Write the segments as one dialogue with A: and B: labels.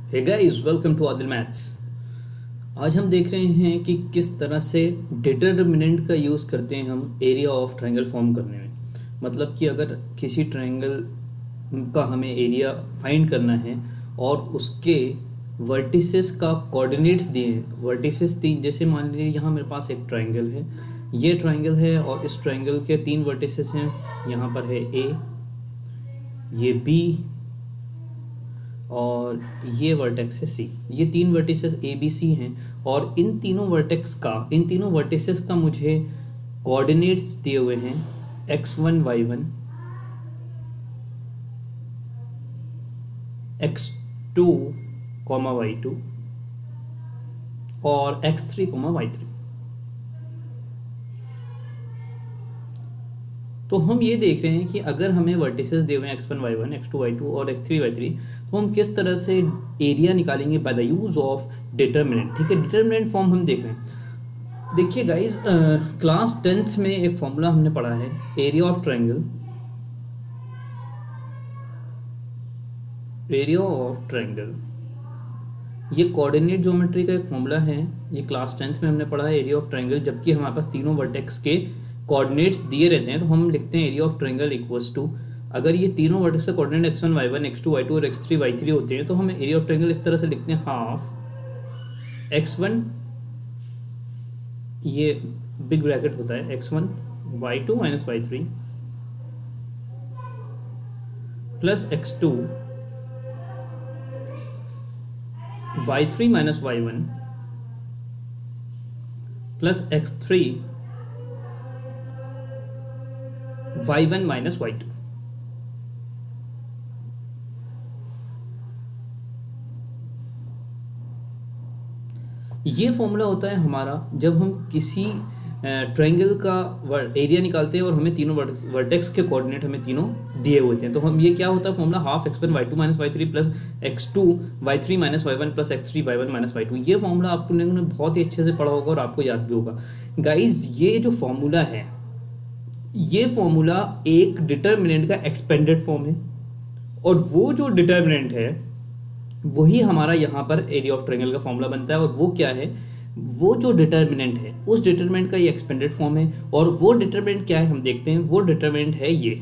A: Hey guys, welcome to Adil maths. आज हम देख रहे हैं कि किस तरह से डिटरमिनेंट का यूज़ करते हैं हम एरिया ऑफ ट्रायंगल फॉर्म करने में। मतलब कि अगर किसी ट्रायंगल का हमें एरिया फाइंड करना है और उसके वर्टिसेस का कोऑर्डिनेट्स दिए हैं, वर्टिसेस तीन, जैसे मान लीजिए यहाँ मेरे पास एक ट्रायंगल है, ये ट्रायंगल है और इस ट्रायंगल के तीन वर्टिसेस हैं। यहाँ पर है ए, ये बी और ये वर्टेक्स है सी। ये तीन वर्टिसेस ए बी सी हैं और इन तीनों वर्टिसेस का मुझे कोऑर्डिनेट्स दिए हुए हैं x1 y1, x2 y2 और x3 y3। तो हम ये देख रहे हैं कि अगर हमें वर्टिसेस दिए हुए हैं x1 y1, x2 y2 और x3 y3, तो हम किस तरह से एरिया निकालेंगे by the use of determinant. ठीक है, डिटरमिनेंट फॉर्म हम देख रहे हैं। देखिए गाइस, क्लास 10th में एक फॉर्मूला हमने पढ़ा है, area of triangle. Area of triangle ये कोऑर्डिनेट ज्योमेट्री का एक फॉर्मूला है। ये क्लास 10th में हमने पढ़ा है, एरिया ऑफ ट्रायंगल। जबकि हमारे पास तीनों वर्टेक्स के कोऑर्डिनेट्स दिए रहते हैं तो हम लिखते हैं area of triangle equals to, अगर ये तीनों वर्टेक्स के coordinate x1 y1, x2 y2 और x3 y3 होते हैं तो हम एरिया ऑफ ट्रायंगल इस तरह से लिखते हैं, हाफ x1, ये बिग ब्रैकेट होता है, x1 y2 minus y3 plus x2 y3 minus y1 plus x3 y1 minus y2। ये फॉर्मूला होता है हमारा जब हम किसी ट्रायंगल का एरिया निकालते हैं और हमें तीनों वर्टेक्स के कोऑर्डिनेट हमें तीनों दिए होते हैं। तो हम ये क्या होता है formula, half x1 y2 minus y3 plus x2 y3 minus y1 plus x3 y1 minus y2। ये फॉर्मूला आपको ने बहुत ही अच्छे से पढ़ा होगा और आपको याद भी होगा। गाइज, ये जो फॉर्मूला है, ये फॉर्मूला एक डिटरमिनेंट का एक्सपेंडेड फॉर्म है और वो जो डिटरमिनेंट है वही हमारा यहाँ पर एरिया ऑफ ट्रायंगल का फॉर्मूला बनता है। और वो क्या है, वो जो डिटरमिनेंट है उस डिटरमिनेंट का ये एक्सपेंडेड फॉर्म है। और वो डिटरमिनेंट क्या है हम देखते हैं, वो डिटरमिनेंट है ये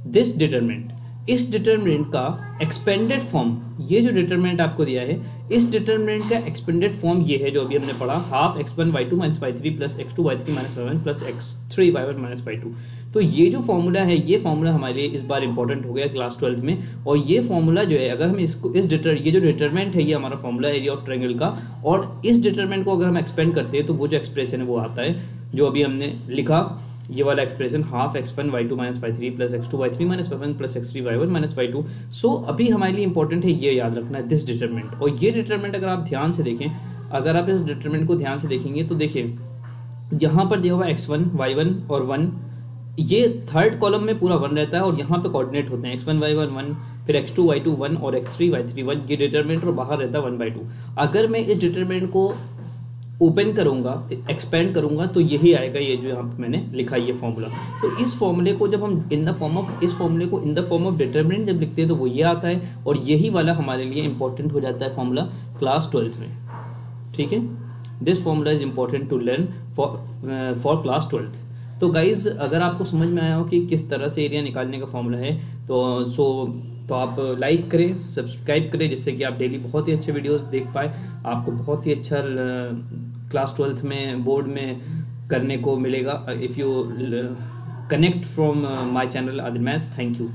A: दिस डिटरमिनेंट। इस डिटरमिनेंट का एक्सपेंडेड फॉर्म, ये जो डिटरमिनेंट आपको दिया है, इस डिटरमिनेंट का एक्सपेंडेड फॉर्म ये है जो अभी हमने पढ़ा, half x1 y2 minus y3 plus x2 y3 minus y1 plus x3 y1 minus y2। तो ये जो फॉर्मूला है, ये फॉर्मूला हमारे लिए इस बार इंपॉर्टेंट हो गया क्लास 12th में। और ये फॉर्मूला जो है, अगर हम इसको ये जो डिटरमिनेंट है, ये हमारा फॉर्मूला एरिया ऑफ ट्रायंगल का, और इस डिटरमिनेंट को अगर हम एक्सपेंड करते हैं तो वो जो एक्सप्रेशन है वो आता है जो अभी हमने लिखा, ये वाला expression, half x1 y2 minus y3 plus x2 y3 minus y1 plus x3 y1 minus y2। सो अभी हमारे लिए इंपॉर्टेंट है ये याद रखना है, दिस डिटरमिनेंट। और ये डिटरमिनेंट अगर आप ध्यान से देखें, अगर आप इस डिटरमिनेंट को ध्यान से देखेंगे तो देखिए यहाँ पर दिया हुआ x1 y1 और 1, ये थर्ड कॉलम में पूरा 1 रहता है और यहाँ पे कोऑर्डिनेट होते हैं x1 y1 1, फिर x2 y2 1 और x3 y3 1। ये डिटरमिनेंट और बाहर रहता है 1/2। अगर मैं इस डिटरमिनेंट को ओपन करूंगा, एक्सपेंड करूंगा, तो यही आएगा, ये जो यहाँ पे मैंने लिखा है ये फॉर्मूला। तो इस फॉर्मूले को जब हम in the form of determinant जब लिखते हैं तो वो ये आता है और यही वाला हमारे लिए इंपॉर्टेंट हो जाता है फॉर्मूला क्लास 12th में। ठीक है, this formula is important to learn for class 12th। तो गाइज, अगर आपको समझ में आया हो कि किस तरह से एरिया निकालने का फॉर्मूला है तो आप लाइक करें, सब्सक्राइब करें, जिससे कि आप डेली बहुत ही अच्छे वीडियोस देख पाए। आपको बहुत ही अच्छा क्लास 12th में बोर्ड में करने को मिलेगा if you connect from my channel Adil maths. Thank you,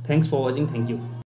A: thanks for watching, thank you.